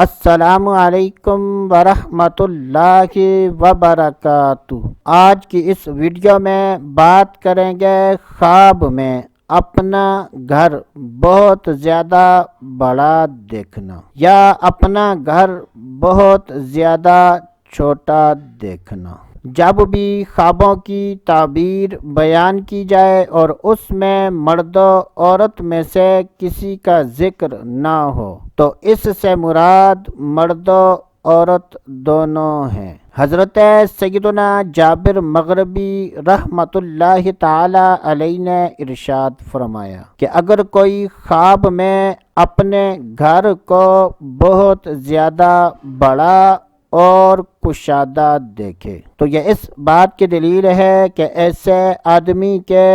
السلام علیکم ورحمۃ اللہ وبرکاتہ۔ آج کی اس ویڈیو میں بات کریں گے خواب میں اپنا گھر بہت زیادہ بڑا دیکھنا یا اپنا گھر بہت زیادہ چھوٹا دیکھنا۔ جب بھی خوابوں کی تعبیر بیان کی جائے اور اس میں مرد و عورت میں سے کسی کا ذکر نہ ہو تو اس سے مراد مرد و عورت دونوں ہیں۔ حضرت سیدنا جابر مغربی رحمۃ اللہ تعالی علیہ نے ارشاد فرمایا کہ اگر کوئی خواب میں اپنے گھر کو بہت زیادہ بڑا اور کشادہ دیکھے تو یہ اس بات کی دلیل ہے کہ ایسے آدمی کے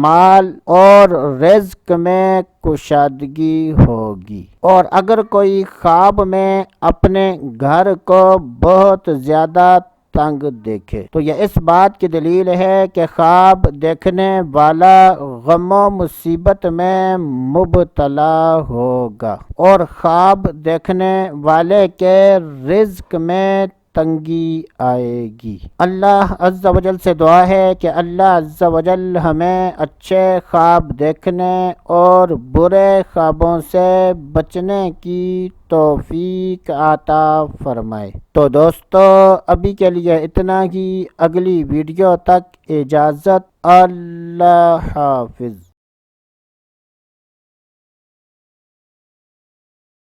مال اور رزق میں کشادگی ہوگی، اور اگر کوئی خواب میں اپنے گھر کو بہت زیادہ تنگ دیکھے تو یہ اس بات کی دلیل ہے کہ خواب دیکھنے والا غم و مصیبت میں مبتلا ہوگا اور خواب دیکھنے والے کے رزق میں تنگی آئے گی۔ اللہ عز و جل سے دعا ہے کہ اللہ عز و جل ہمیں اچھے خواب دیکھنے اور برے خوابوں سے بچنے کی توفیق عطا فرمائے۔ تو دوستو ابھی کے لیے اتنا ہی، اگلی ویڈیو تک اجازت، اللہ حافظ۔